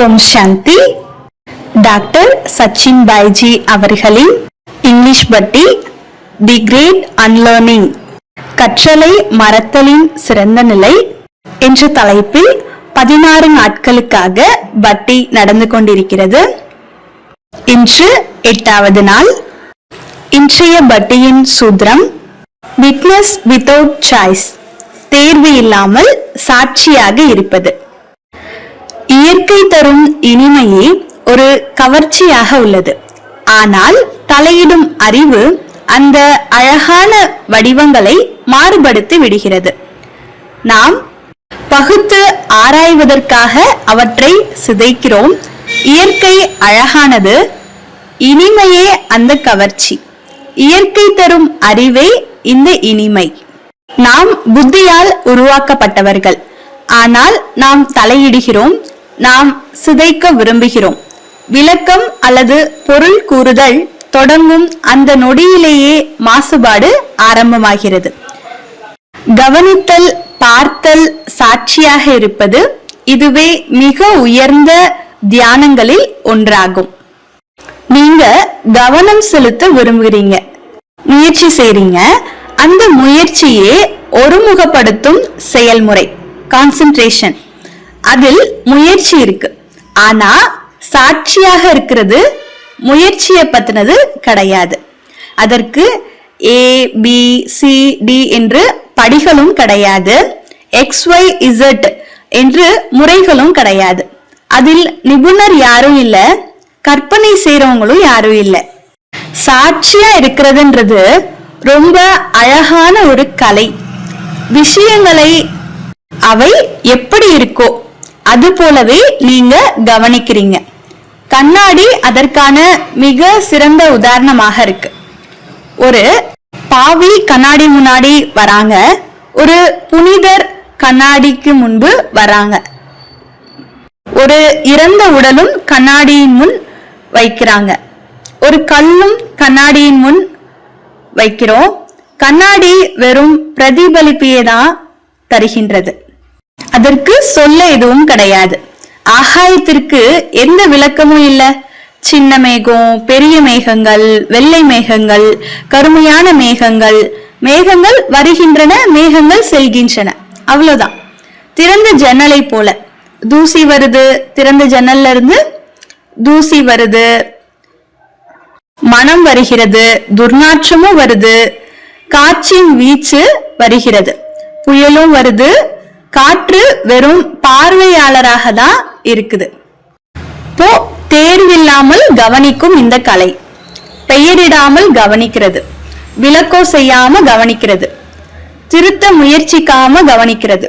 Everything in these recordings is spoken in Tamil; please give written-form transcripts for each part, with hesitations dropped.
ஓம் சாந்தி. டாக்டர் சச்சின் பாய்ஜி அவர்களின் இங்கிலீஷ் பட்டி தி கிரேட் அன்லர்னிங், கற்றலை மறத்தலின் சிறந்த நிலை என்ற தலைப்பில் 16 நாட்களுக்காக பட்டி நடந்து கொண்டிருக்கிறது. இன்று 8வது நாள். இன்றைய பட்டியின் சூத்திரம் விட்னஸ் வித்தவுட் சாய்ஸ், தேர்வு இல்லாமல் சாட்சியாக இருப்பது. இயற்கை தரும் இனிமையே ஒரு கவர்ச்சியாக உள்ளது. ஆனால் தலையிடும் அறிவு அந்த அழகான வடிவங்களை மாறுபடுத்தி விடுகிறது. நாம் பகுத்து ஆராய்வதற்காக அவற்றை சிதைக்கிறோம். இயற்கை அழகானது, இனிமையே அந்த கவர்ச்சி. இயற்கை தரும் அறிவே இந்த இனிமை. நாம் புத்தியால் உருவாக்கப்பட்டவர்கள். ஆனால் நாம் தலையிடுகிறோம், நாம் சிதைக்க விரும்புகிறோம். விளக்கம் அல்லது பொருள் கூறுதல் தொடங்கும் அந்த நொடியிலேயே மாசுபாடு ஆரம்பமாகிறது. கவனித்தல், பார்த்தல், சாட்சியாக இருப்பது, இதுவே மிக உயர்ந்த தியானங்களில் ஒன்றாகும். நீங்க கவனம் செலுத்த விரும்புகிறீங்க, முயற்சி செய்றீங்க. அந்த முயற்சியே ஒருமுகப்படுத்தும் செயல்முறை, கான்சென்ட்ரேஷன். அதில் முயற்சி இருக்கு. ஆனா சாட்சியாக இருக்கிறது முயற்சியை பத்தினது கிடையாது. அதற்கு ABCD என்று படிகளும் கிடையாது, XYZ என்று முறைகளும் கிடையாது. அதில் நிபுணர் யாரும் இல்ல, கற்பனை செய்றவங்களும் யாரும் இல்ல. சாட்சியா இருக்கிறதுன்றது ரொம்ப அழகான ஒரு கலை. விஷயங்களை அவை எப்படி இருக்கோ அது போலவே நீங்க கவனிக்கிறீங்க. கண்ணாடி அதற்கான மிக சிறந்த உதாரணமாக இருக்கு. ஒரு பாவி கண்ணாடி முன்னாடி வராங்க, ஒரு புனிதர் கண்ணாடிக்கு முன்பு வராங்க, ஒரு இறந்த உடலும் கண்ணாடியின் முன் வைக்கிறாங்க, ஒரு கல்லும் கண்ணாடியின் முன் வைக்கிறோம். கண்ணாடி வெறும் பிரதிபலிப்பையே தான் தருகின்றது, அதற்கு சொல்ல எதுவும் கிடையாது. ஆகாயத்திற்கு எந்த விளக்கமும் இல்ல. சின்ன மேகம், பெரிய மேகங்கள், வெள்ளை மேகங்கள், கருமையான மேகங்கள், மேகங்கள் வருகின்றன, மேகங்கள் செல்கின்றன, அவ்வளவுதான். திறந்த ஜன்னலை போல தூசி வருது, திறந்த ஜன்னல்ல இருந்து தூசி வருது, மனம் வருகிறது, துர்நாற்றமும் வருது, காற்றின் வீச்சு வருகிறது, புயலும் வருது. காற்று வெறும் பார்வையாளராக தான் இருக்குது. இப்போ தேர்வில்லாமல் கவனிக்கும் இந்த கலை, பெயரிடாமல் கவனிக்கிறது, விளக்கோ செய்யாம கவனிக்கிறது, திருத்த முயற்சிக்காம கவனிக்கிறது.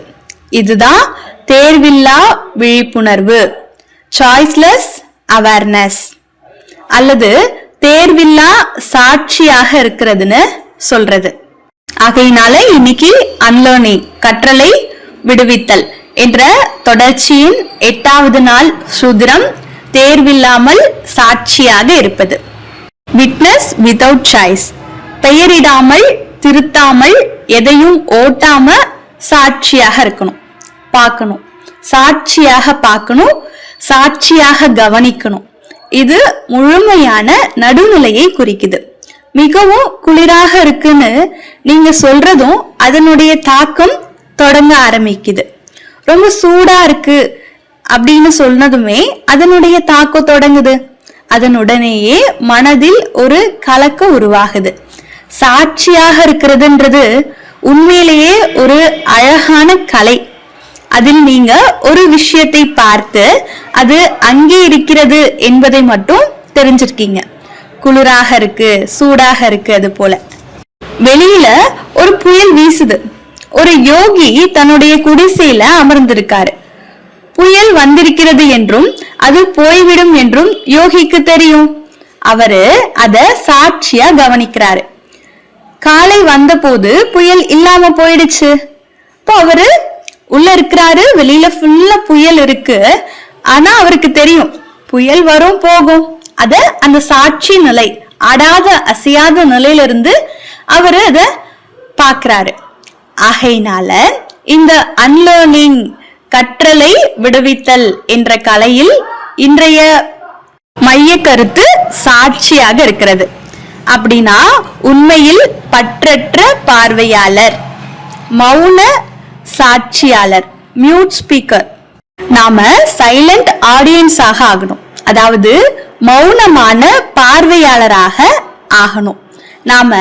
இதுதான் தேர்வில்லா விழிப்புணர்வு, சாய்ஸ்லெஸ் அவேர்னஸ், அல்லது தேர்வில்லா சாட்சியாக இருக்கிறதுன்னு சொல்றது. ஆகையினால இன்னைக்கு அன்லேர்னிங், கற்றலை விடுவித்தல் என்ற தொடர்ச்சியின் 8வது நாள் சூத்திரம் தேர்வில்லாமல் சாட்சியாக இருப்பது. விட்னஸ் வித்தவுட் சாய்ஸ், பெயரிடாமல், திருத்தாமல், எதையும் ஓட்டாம சாட்சியாக இருக்கணும், பார்க்கணும், சாட்சியாக பார்க்கணும், சாட்சியாக கவனிக்கணும். இது முழுமையான நடுநிலையை குறிக்குது. மிகவும் குளிராக இருக்குன்னு நீங்க சொல்றதும் அதனுடைய தாக்கம் தொடங்க ஆரம்பிக்குது. ரொம்ப சூடா இருக்கு அப்படின்னு சொன்னதுமே அதனுடைய தாக்கம் தொடங்குது. அதனுடனேயே மனதில் ஒரு கலக்கம் உருவாகுது. சாட்சியாக இருக்கிறதுன்றது உண்மையிலேயே ஒரு அழகான கலை. அதில் நீங்க ஒரு விஷயத்தை பார்த்து அது அங்கே இருக்கிறது என்பதை மட்டும் தெரிஞ்சிருக்கீங்க. குளிராக இருக்கு, சூடாக இருக்கு, அது போல. வெளியில ஒரு புயல் வீசுது. ஒரு யோகி தன்னுடைய குடிசையில அமர்ந்திருக்காரு. புயல் வந்திருக்கிறது என்றும் அது போய்விடும் என்றும் யோகிக்கு தெரியும். அவரு அத சாட்சியா கவனிக்கிறாரு. காலை வந்த போது புயல் இல்லாம போயிடுச்சு. இப்போ அவரு உள்ள இருக்கிறாரு, வெளியில ஃபுல்லா புயல் இருக்கு. ஆனா அவருக்கு தெரியும் புயல் வரும் போகும். அத அந்த சாட்சி நிலை, ஆடாத அசையாத நிலையிலிருந்து அவரு அத பாக்குறாரு. ஆகையினால இந்த அன்லேர்னிங், கற்றலை விடுவித்தல் என்ற கலையில் இன்றைய மைய கருத்து சாட்சியாக இருக்கிறது. அப்படின்னா உண்மையில் பற்றற்ற பார்வையாளர், மௌன சாட்சியாளர், மியூட் ஸ்பீக்கர். நாம சைலண்ட் ஆடியன்ஸாக ஆகணும், அதாவது மௌனமான பார்வையாளராக ஆகணும். நாம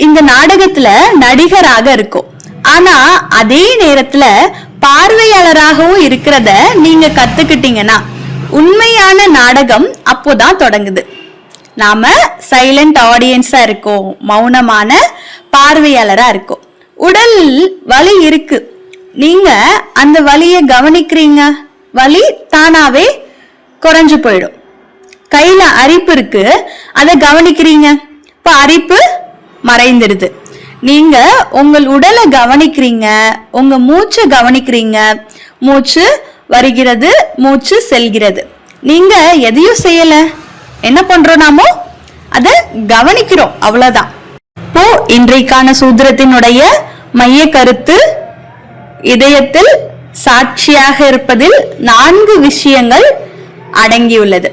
இந்த நாடகத்துல நடிகராக இருக்கோம், ஆனா அதே நேரத்துல பார்வையாளராகவும் இருக்கிறத நீங்க கத்துக்கிட்டீங்கன்னா உண்மையான நாடகம் அப்போதான் தொடங்குது. நாம சைலண்ட் ஆடியன்ஸா இருக்கோம், மௌனமான பார்வையாளரா இருக்கோம். உடல் வலி இருக்கு, நீங்க அந்த வலியை கவனிக்கிறீங்க, வலி தானாவே குறைஞ்சு போயிடும். கையில அரிப்பு இருக்கு, அதை கவனிக்கிறீங்க, இப்ப அரிப்பு மறைந்துடுது. நீங்க உங்கள் உடலை கவனிக்கிறீங்க, உங்க மூச்சை கவனிக்கிறீங்க, மூச்சு வருகிறது, மூச்சு செல்கிறது. நீங்க எதையும் செய்யல, என்ன பண்றோம், நாமோ அத கவனிக்கிறோம், அவ்வளவுதான். இப்போ இன்றைக்கான சூத்திரத்தினுடைய மைய கருத்து, இதயத்தில் சாட்சியாக இருப்பதில் 4 விஷயங்கள் அடங்கியுள்ளது.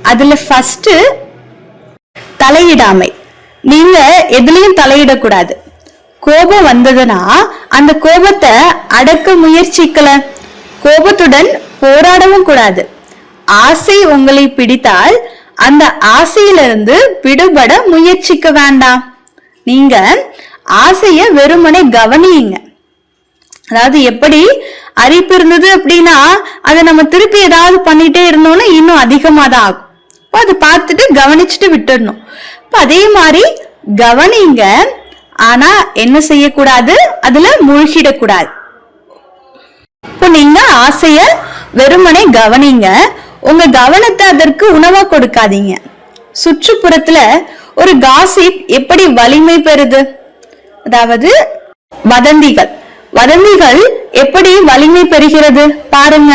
அதுல ஃபர்ஸ்ட் தலையிடாமை. நீங்க எதுலயும் தலையிடக்கூடாது. கோபம் வந்ததுன்னா அந்த கோபத்தை அடக்க முயற்சிக்கல, கோபத்துடன் போராடவும் கூடாது. ஆசை உங்களை பிடித்தால் அந்த ஆசையிலிருந்து விடுபட முயற்சிக்க வேண்டாம். நீங்க ஆசைய வெறுமனே கவனியுங்க. அதாவது எப்படி அரிப்பு இருந்தது அப்படின்னா அதை நம்ம திருப்பி ஏதாவது பண்ணிட்டே இருந்தோம்னா இன்னும் அதிகமா தான் ஆகும். அதை பார்த்துட்டு கவனிச்சுட்டு விட்டுடணும். அதே மாதிரி கவனிங்க, ஆனா என்ன செய்யக்கூடாது, அதுல மூழ்கிடக்கூடாது. இப்போ நீங்க ஆசைய வெறுமனே கவனிங்க, உங்க கவனத்தை அதற்கு உணவா கொடுக்காதீங்க. சுற்றுப்புறத்துல ஒரு காசிப் எப்படி வலிமை பெறுது, அதாவது வதந்திகள் எப்படி வலிமை பெறுகிறது பாருங்க.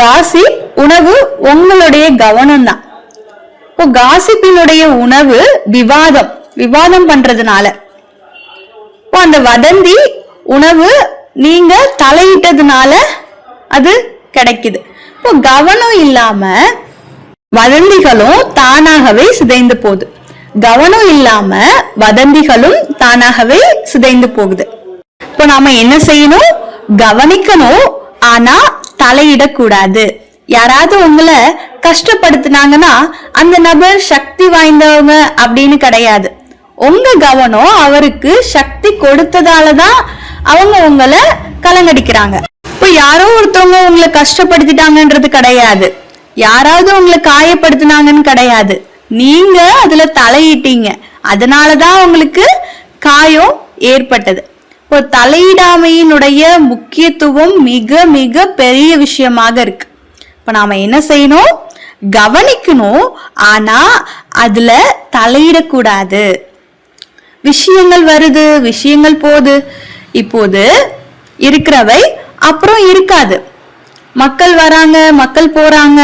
காசிப் உணவு உங்களுடைய கவனம் தான். இப்போ காசிப்பினுடைய உணவு விவாதம் பண்றதுனால, இப்போ அந்த வதந்தி உணவு நீங்க தலையிட்டதுனால அது கிடைக்குது. இப்போ கவனம் இல்லாம வதந்திகளும் தானாகவே சிதைந்து போகுது. கவனம் இல்லாம வதந்திகளும் தானாகவே சிதைந்து போகுது. இப்போ நாம என்ன செய்யணும், கவனிக்கணும், ஆனா தலையிடக்கூடாது. யாராவது உங்களை கஷ்டப்படுத்தினாங்கன்னா அந்த நபர் சக்தி வாய்ந்தவங்க அப்படின்னு கிடையாது. உங்க கவனம் அவருக்கு சக்தி கொடுத்ததாலதான் அவங்க உங்களை கலங்கடிக்கிறாங்க. இப்போ யாரோ ஒருத்தவங்க உங்களை கஷ்டப்படுத்திட்டாங்கன்றது கிடையாது, யாராவது உங்களை காயப்படுத்தினாங்கன்னு கிடையாது, நீங்க அதுல தலையிட்டீங்க, அதனாலதான் உங்களுக்கு காயம் ஏற்பட்டது. இப்போ தலையிடாமையினுடைய முக்கியத்துவம் மிக மிக பெரிய விஷயமாக இருக்கு. இப்ப நாம என்ன செய்யணும், கவனிக்கணும், ஆனா அதுல தலையிடக்கூடாது. விஷயங்கள் வருது, விஷயங்கள் போகுது, இப்போது இருக்கிறவை அப்புறம் இருக்காது. மக்கள் வராங்க, மக்கள் போறாங்க,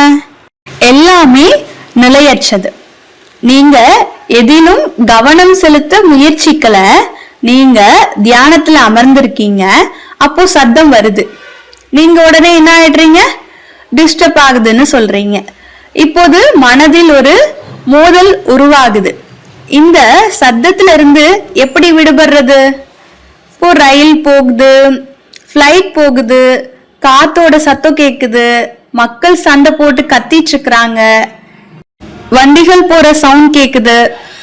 எல்லாமே நிலையற்றது. நீங்க எதிலும் கவனம் செலுத்த முயற்சிக்கல, நீங்க தியானத்துல அமர்ந்திருக்கீங்க, அப்போ சத்தம் வருது, நீங்க உடனே என்ன ஆயிடுறீங்க, டிஸ்டர்ப் ஆகுதுன்னு சொல்றீங்க. இப்போது மனதில் ஒரு மோதல் உருவாகுது. இந்த சத்தத்துல இருந்து எப்படி விடுபடுறது? இப்போ ரயில் போகுது, ஃப்ளைட் போகுது, காத்தோட சத்தம் கேக்குது, மக்கள் சண்டை போட்டு கத்திட்டு இருக்கிறாங்க, வண்டிகள் போற சவுண்ட் கேக்குது.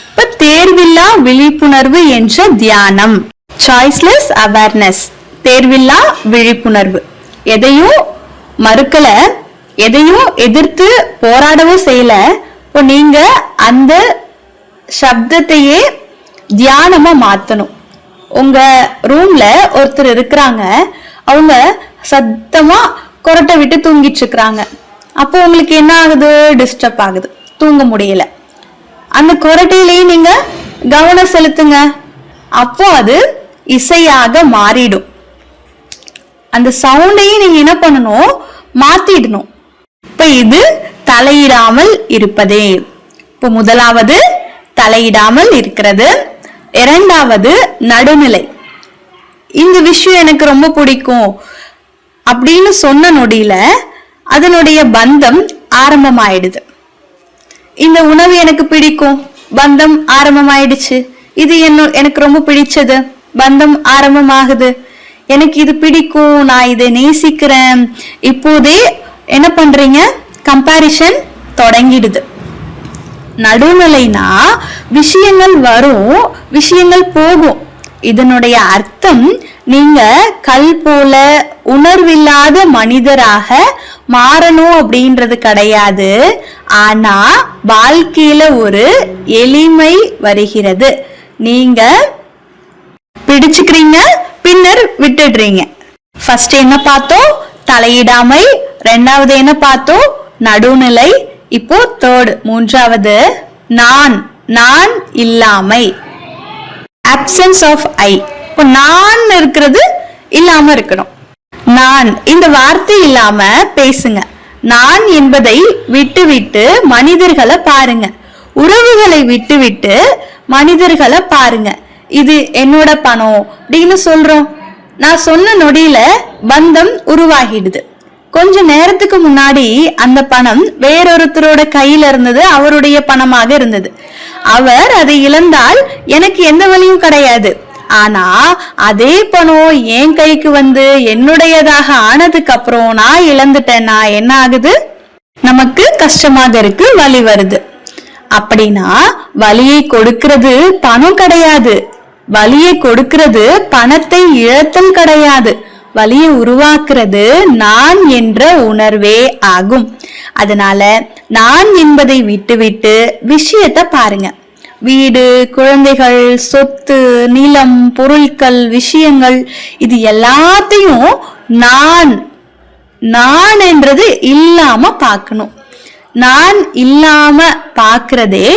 இப்ப தேர்வில்லா விழிப்புணர்வு என்ற தியானம், சாய்ஸ்லெஸ் அவேர்னஸ், தேர்வில்லா விழிப்புணர்வு. எதையும் மறுக்கல, எதையும் எதிர்த்து போராடவும் செய்யல. இப்போ நீங்க அந்த சப்தத்தையே தியானமா மாத்தணும். உங்க ரூம்ல ஒருத்தர் இருக்கிறாங்க, அவங்க சத்தமா கொரட்டை விட்டு தூங்கிட்டு இருக்கிறாங்க. அப்போ உங்களுக்கு என்ன ஆகுது, டிஸ்டர்ப் ஆகுது, தூங்க முடியல. அந்த கொரட்டையிலேயே நீங்க கவனம் செலுத்துங்க, அப்போ அது இசையாக மாறிடும். அந்த சவுண்டையும் நீங்க என்ன பண்ணணும், மாத்திடணும். இப்ப இது தலையிடாமல் இருப்பதே. இப்போ முதலாவது தலையிடாமல் இருக்கிறது, இரண்டாவது நடுநிலை. இந்த விஷயம் எனக்கு ரொம்ப பிடிக்கும் அப்படின்னு சொன்ன நொடியில அதனுடைய பந்தம் ஆரம்பமாயிடுது. இந்த உணவு எனக்கு பிடிக்கும், பந்தம் ஆரம்பமாயிடுச்சு. இது எனக்கு ரொம்ப பிடிச்சது, பந்தம் ஆரம்பமாகுது. எனக்கு இது பிடிக்கும், நான் இதை நேசிக்கிறேன். இப்போதே என்ன பண்றீங்க, கம்பாரிசன் தொடங்கிடுது. நடுநிலைனா விஷயங்கள் வரும், விஷயங்கள் போகும். இதனுடைய அர்த்தம் நீங்க கல் போல உணர்வில்லாத மனிதராக மாறணும் அப்படின்றது கிடையாது. ஆனா வாழ்க்கையில ஒரு எளிமை வருகிறது. நீங்க பிடிச்சுக்கிறீங்க, பின்னர் விட்டுடுறீங்க. ஃபர்ஸ்ட் என்ன பார்த்தோம், தலையிடாமை. ரெண்டாவது என்ன பார்த்தோம், நடுநிலை. இப்போ தேர்ட், மூன்றாவது நான் இல்லாமை, absence of I. இப்போ நான் இருக்கிறது இல்லாம இருக்கணும். நான் இந்த வார்த்தை இல்லாம பேசுங்க. நான் என்பதை விட்டுவிட்டு மனிதர்களை பாருங்க, உறவுகளை விட்டுவிட்டு மனிதர்களை பாருங்க. இது என்னோட பணம் அப்படின்னு சொல்றோம். நான் சொன்ன நொடியில பந்தம் உருவாகிடுது. கொஞ்ச நேரத்துக்கு முன்னாடி அந்த பணம் வேறொருத்தரோட கையில இருந்தது, அவருடைய பணமாக இருந்தது. அவர் அதை இழந்தால் எனக்கு எந்த வழியும் கிடையாது. ஆனா அதே பணம் என் கைக்கு வந்து என்னுடையதாக ஆனதுக்கு அப்புறம் நான் இழந்துட்டேன்னா என்ன ஆகுது, நமக்கு கஷ்டமாக இருக்கு, வலி வருது. அப்படின்னா வலியை கொடுக்கிறது பணம் கிடையாது, வலியை கொடுக்கிறது பணத்தை இழத்தல் கிடையாது, வலியை உருவாக்குறது நான் என்ற உணர்வே ஆகும். அதனால நான் என்பதை விட்டுவிட்டு விஷயத்தை பாருங்க. வீடு, குழந்தைகள், சொத்து, நிலம், பொருட்கள், விஷயங்கள், இது எல்லாத்தையும் நான் நான் என்றது இல்லாம பார்க்கணும். நான் இல்லாம பார்க்கிறதே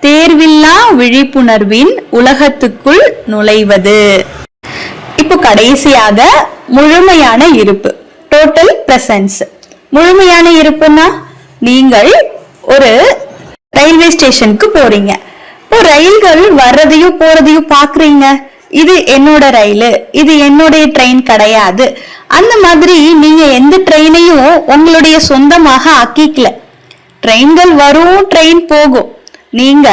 தேர்வில்லா விழிப்புணர்வின் உலகத்துக்குள் நுழைவது. இப்போ கடைசியாக முழுமையான இருப்பு, டோட்டல் பிரசன்ஸ். முழுமையான இருப்புன்னா, நீங்கள் ஒரு ரயில்வே ஸ்டேஷனுக்கு போறீங்க. இப்போ ரயில்கள் வர்றதையும் போறதையும் பாக்குறீங்க. இது என்னோட ரயில், இது என்னுடைய ட்ரெயின் கிடையாது. அந்த மாதிரி நீங்க எந்த ட்ரெயினையும் உங்களுடைய சொந்தமாக ஆக்கிக்கல. ட்ரெயின்கள் வரும், ட்ரெயின் போகும். நீங்க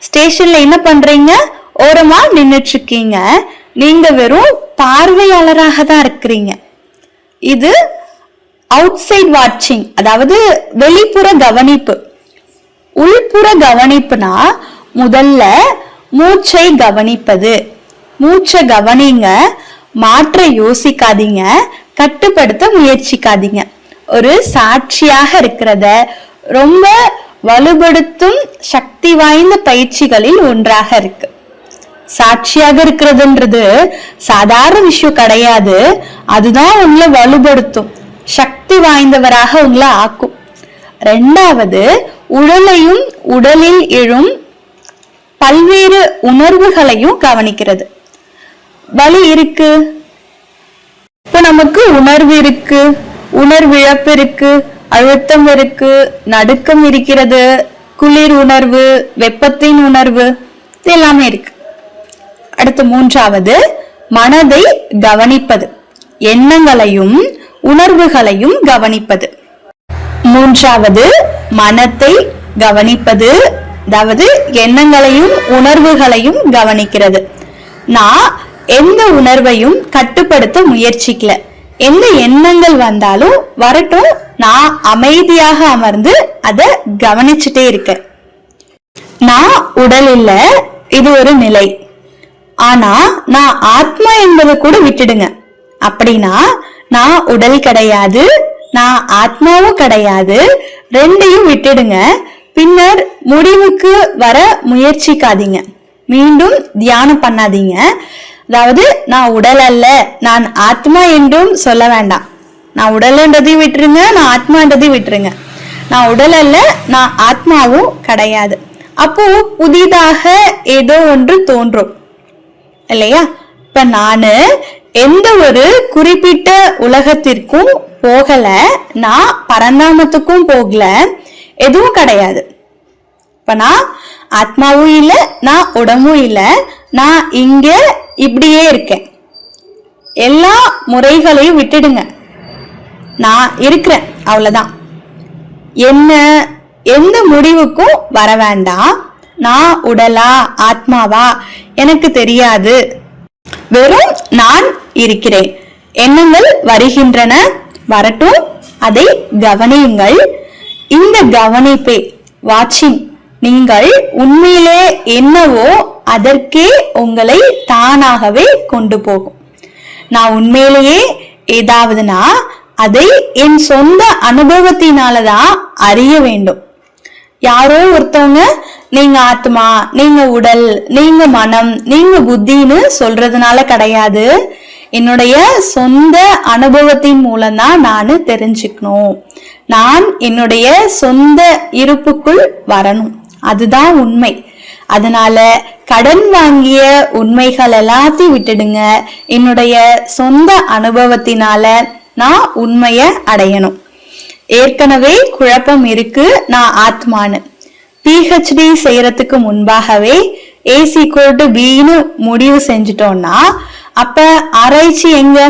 ஸ்டேஷன்ல என்ன பண்றீங்க? ஓரமா நின்னுட்டு இருக்கீங்க. நீங்க வெறும் பார்வையாளராக தான் இருக்கிறீங்க. இது அவுட் சைட் வாட்சிங், அதாவது வெளிப்புற கவனிப்பு. உள்புற கவனிப்புனா முதல்ல மூச்சை கவனிப்பது. மூச்சை கவனிங்க, மாற்ற யோசிக்காதீங்க, கட்டுப்படுத்த முயற்சிக்காதீங்க. ஒரு சாட்சியாக இருக்கிறத ரொம்ப வலுப்படுத்தும் சக்தி வாய்ந்த பயிற்சிகளில் ஒன்றாக இருக்கு. சாட்சியாக இருக்கிறதுன்றது சாதாரண விஷயம் கிடையாது. அதுதான் உங்களை வலுப்படுத்தும், சக்தி வாய்ந்தவராக உங்களை ஆக்கும். ரெண்டாவது, உடலையும் உடலில் எழும் பல்வேறு உணர்வுகளையும் கவனிக்கிறது. வலி இருக்கு, இப்ப நமக்கு உணர்வு இருக்கு, உணர்விழப்பு இருக்கு, அழுத்தம் இருக்கு, நடுக்கம் இருக்கிறது, குளிர் உணர்வு, வெப்பத்தின் உணர்வு, இது எல்லாமே இருக்கு. அடுத்து மூன்றாவது, மனதை கவனிப்பது, எண்ணங்களையும் உணர்வுகளையும் கவனிப்பது. மூன்றாவது மனத்தை கவனிப்பது, அதாவது எண்ணங்களையும் உணர்வுகளையும் கவனிக்கிறது. நான் எந்த உணர்வையும் கட்டுப்படுத்த முயற்சிக்கல. எந்த எண்ணங்கள் வந்தாலும் வரட்டும், நான் அமைதியாக அமர்ந்து அதை கவனிச்சுட்டே இருக்கேன். நான் உடல் இல்ல, இது ஒரு நிலை. ஆனா நான் ஆத்மா என்பதை கூட விட்டுடுங்க. அப்படின்னா நான் உடல் கிடையாது, நான் ஆத்மாவும் கிடையாது, ரெண்டையும் விட்டுடுங்க. பின்னர் முடிவுக்கு வர முயற்சிக்காதீங்க, மீண்டும் தியானம் பண்ணாதீங்க. அதாவது நான் உடல் அல்ல, நான் ஆத்மா என்றும் சொல்ல வேண்டாம். நான் உடல்ன்றதையும் விட்டுருங்க, நான் ஆத்மான்றதையும் விட்டுருங்க. நான் உடல் அல்ல, நான் ஆத்மாவும் கிடையாது. அப்போ புதிதாக ஏதோ ஒன்று தோன்றும் இல்லையா? இப்ப நானு எந்த ஒரு குறிப்பிட்ட உலகத்திற்கும் போகல, நான் பரந்தாமத்துக்கும் போகல, எதுவும் கிடையாது. இப்ப நான் ஆத்மாவும் இல்லை, நான் உடம்பும் இல்லை, நான் இங்க இப்படியே இருக்கேன். எல்லா முறைகளையும் விட்டுடுங்க, நான் இருக்கிறேன், அவ்வளவுதான். என்ன எந்த முடிவுக்கும் வர வேண்டாம். நான் உடலா ஆத்மாவா எனக்கு தெரியாது, வெறும் நான் இருக்கிறேன். எண்ணங்கள் வருகின்றன, வரட்டும், அதை கவனியுங்கள். இந்த கவனிப்பே வாட்சிங் நீங்கள் உண்மையிலே என்னவோ அதற்கே உங்களை தானாகவே கொண்டு போகும். நான் உண்மையிலேயே ஏதாவதுனா அதை என் சொந்த அனுபவத்தினாலதான் அறிய வேண்டும். யாரோ ஒருத்தவங்க நீங்க ஆத்மா, நீங்க உடல், நீங்க மனம், நீங்க புத்தின்னு சொல்றதுனால கிடையாது. என்னுடைய சொந்த அனுபவத்தின் மூலம்தான் நானு தெரிஞ்சுக்கணும். நான் என்னுடைய சொந்த இருப்புக்குள் வரணும், அதுதான் உண்மை. அதனால கடன் வாங்கிய உண்மைகள் எல்லாத்தையும் விட்டுடுங்க. என்னுடைய சொந்த அனுபவத்தினால நான் உண்மைய அடையணும். ஏற்கனவே குழப்பம் இருக்கு, நான் ஆத்மானு. பிஹெச்டி செய்யறதுக்கு முன்பாகவே A=Bன்னு முடிவு செஞ்சிட்டோம்னா அப்ப ஆராய்ச்சி எங்க?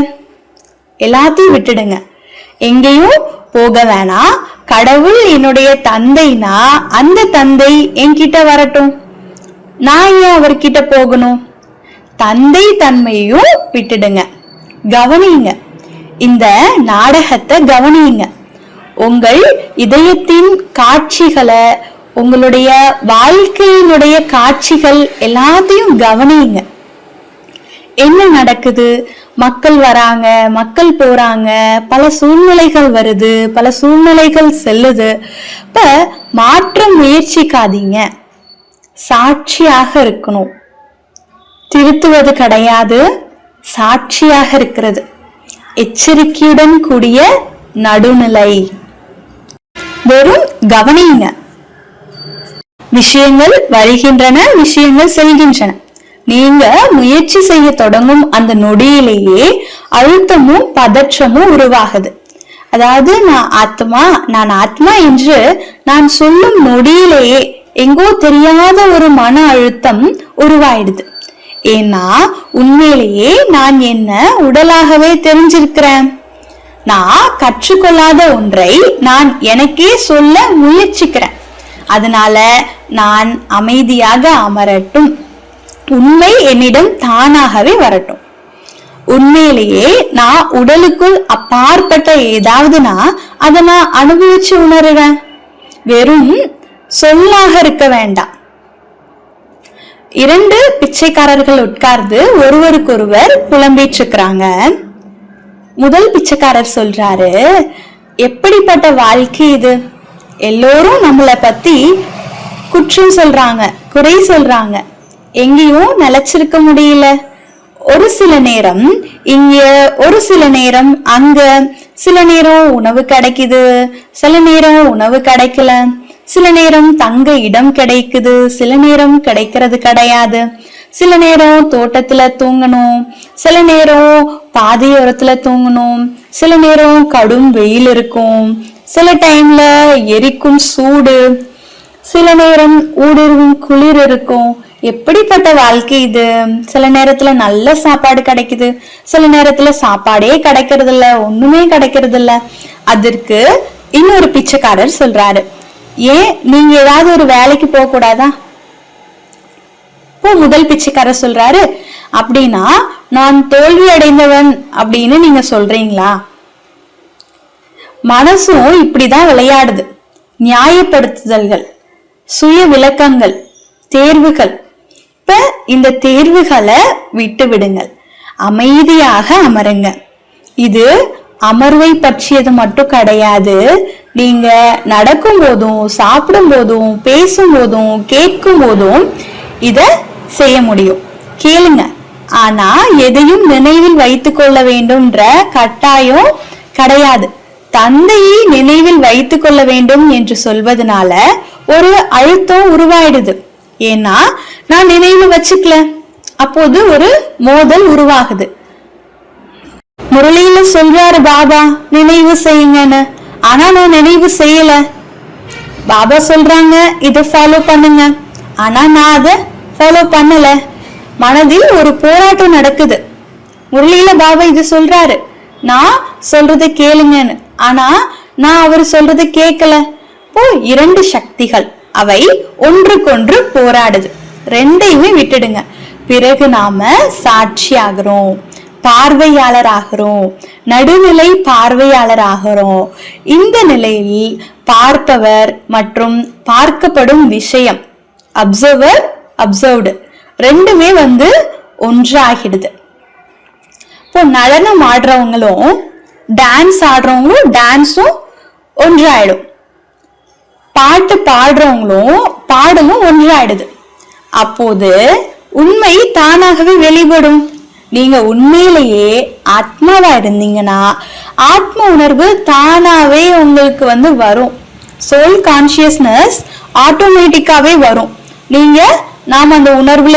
எல்லாத்தையும் விட்டுடுங்க, எங்கேயும் போக வேணாம். கடவுள் என்னுடைய தந்தைனா அந்த தந்தை என்கிட்ட வரட்டும், நான் ஏன் அவர்கிட்ட போகணும்? தந்தை தன்மையையும் விட்டுடுங்க. கவனிங்க, இந்த நாடகத்தை கவனிங்க. உங்கள் இதயத்தின் காட்சிகளை, உங்களுடைய வாழ்க்கையினுடைய காட்சிகள் எல்லாத்தையும் கவனிங்க. என்ன நடக்குது? மக்கள் வராங்க, மக்கள் போறாங்க, பல சூழ்நிலைகள் வருது, பல சூழ்நிலைகள் செல்லுது. இப்ப மாற்ற முயற்சிக்காதீங்க. சாட்சியாக இருக்கணும். திருத்துவது கிடையாது, சாட்சியாக இருக்கிறது. எச்சரிக்கையுடன் கூடிய நடுநிலை. வெறும் கவனிங்க. விஷயங்கள் வருகின்றன, விஷயங்கள் செல்கின்றன. நீங்க முயற்சி செய்ய தொடங்கும் அந்த நொடியிலேயே அழுத்தமும் பதற்றமும் உருவாகுது. அதாவது நான் ஆத்மா என்று நான் சொல்லும் நொடியிலேயே எங்கோ தெரியாத ஒரு மன அழுத்தம் உருவாயிடுது. ஏன்னா உண்மையிலேயே நான் என்ன உடலாகவே தெரிஞ்சிருக்கிறேன். நான் கற்றுக்கொள்ளாத ஒன்றை நான் எனக்கே சொல்ல முயற்சிக்கிறேன். அதனால நான் அமைதியாக அமரட்டும், உண்மை என்னிடம் தானாகவே வரட்டும். உண்மையிலேயே நான் உடலுக்குள் அப்பாற்பட்ட ஏதாவதுனா அதை நான் அனுபவிச்சு உணர்றேன். வெறும் சொல்லாக இருக்க வேண்டாம். 2 பிச்சைக்காரர்கள் உட்கார்ந்து ஒருவருக்கொருவர் புலம்பிட்டு இருக்கிறாங்க. முதல் பிச்சைக்காரர் சொல்றாரு, எப்படிப்பட்ட வாழ்க்கை இது? எல்லோரும் நம்மளை பத்தி குற்றம் சொல்றாங்க, குறை சொல்றாங்க. எங்கேயும் நிலைச்சிருக்க முடியல. ஒரு சில நேரம் இங்க, ஒரு சில நேரம் அங்க. சில நேரம் உணவு கிடைக்குது, சில நேரம் உணவு கிடைக்கல. சில நேரம் தங்க இடம் கிடைக்குது, சில நேரம் கிடைக்கிறது கிடையாது. சில நேரம் தோட்டத்துல தூங்கணும், சில நேரம் பாதையோரத்துல தூங்கணும். சில நேரம் கடும் வெயில் இருக்கும், சில டைம்ல எரிக்கும் சூடு, சில நேரம் ஊடுருவும் குளிர் இருக்கும். எப்படிப்பட்ட வாழ்க்கை இது? சில நேரத்துல நல்ல சாப்பாடு கிடைக்குது, சில நேரத்துல சாப்பாடே கிடைக்கிறது இல்ல, ஒண்ணுமே கிடைக்கிறது இல்ல. அதற்கு இன்னொரு பிச்சைக்காரர் சொல்றாரு, ஏன் நீங்க ஏதாவது ஒரு வேலைக்கு போக கூடாதா? இப்போ முதல் பிச்சைக்காரர் சொல்றாரு, அப்படின்னா நான் தோல்வி அடைந்தவன் அப்படின்னு நீங்க சொல்றீங்களா? மனசும் இப்படிதான் விளையாடுது. நியாயப்படுத்துதல்கள், சுய விளக்கங்கள், தேர்வுகள். இப்ப இந்த தேர்வுகளை விட்டு விடுங்கள், அமைதியாக அமருங்க. இது அமர்வை பற்றியது மட்டும் கிடையாது. நீங்க நடக்கும் போதும், சாப்பிடும் போதும், பேசும் போதும், கேட்கும் போதும் இத செய்ய முடியும். கேளுங்க. ஆனா எதையும் நினைவில் வைத்துக் கொள்ள வேண்டும்ன்ற கட்டாயம் கிடையாது. தந்தையை நினைவில் வைத்துக் கொள்ள வேண்டும் என்று சொல்வதனால ஒரு அழுத்தம் உருவாயிடுது. ஏன்னா நான் நினைவு வச்சுக்கல, அப்போது ஒரு மோதல் உருவாகுது. முரளியில சொல்றாரு பாபா நினைவு செய்யுங்கன்னு, ஆனா நான் நினைவு செய்யல. பாபா சொல்றாங்க இதை ஃபாலோ பண்ணுங்க, ஆனா நான் அதை ஃபாலோ பண்ணல. மனதில் ஒரு போராட்டம் நடக்குது. முரளியில பாபா இது சொல்றாரு, நான் சொல்றதை கேளுங்கன்னு, ஆனா நான் அவர் சொல்றதை கேட்கல. இப்போ 2 சக்திகள், அவை ஒன்றுக்கொன்று போராடுது. ரெண்டையுமே விட்டுடுங்க. பிறகு நாம சாட்சி ஆகிறோம், பார்வையாளர் ஆகிறோம், நடுநிலை பார்வையாளர் ஆகிறோம். இந்த நிலையில் பார்ப்பவர் மற்றும் பார்க்கப்படும் விஷயம், அப்சர்வர் அப்சர்வ்டு, ரெண்டுமே ஒன்றாகிடுது. இப்போ நடனம் ஆடுறவங்களும் டான்ஸ் ஆடுறவங்களும் டான்ஸும் ஒன்றாயிடும். பாட்டு பாடுறவங்களும் பாடலும் ஒன்றாயிடுது. அப்போது உண்மை தானாகவே வெளிப்படும். நீங்க உண்மையிலேயே ஆத்மாவா இருந்தீங்கன்னா ஆத்ம உணர்வு தானாவே உங்களுக்கு வரும். சோல் கான்சியஸ்னஸ் ஆட்டோமேட்டிக்காவே வரும். நீங்க நாம அந்த உணர்வுல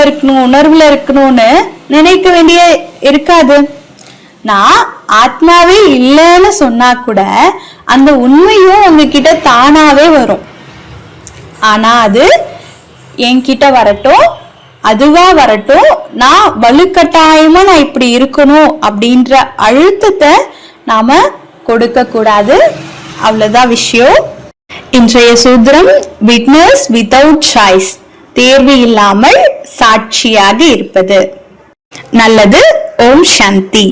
இருக்கணும்னு நினைக்க வேண்டிய இருக்காது. நான் ஆத்மாவே இல்லைன்னு சொன்னா கூட அந்த உண்மையும் உங்ககிட்ட தானாவே வரும். ஆனா அது என்கிட்ட வரட்டும், அதுவா வரட்டும், நான் வலுக்கட்டாயமா நான் இப்படி இருக்கணும் அப்படின்ற அழுத்தத்தை நாம கொடுக்க கூடாது. அவ்வளவுதான் விஷயம். இன்றைய சூத்திரம் விட்னஸ் வித்தவுட் சாய்ஸ், தேர்வு இல்லாமல் சாட்சியாக இருப்பது. நல்லது. ஓம் சாந்தி.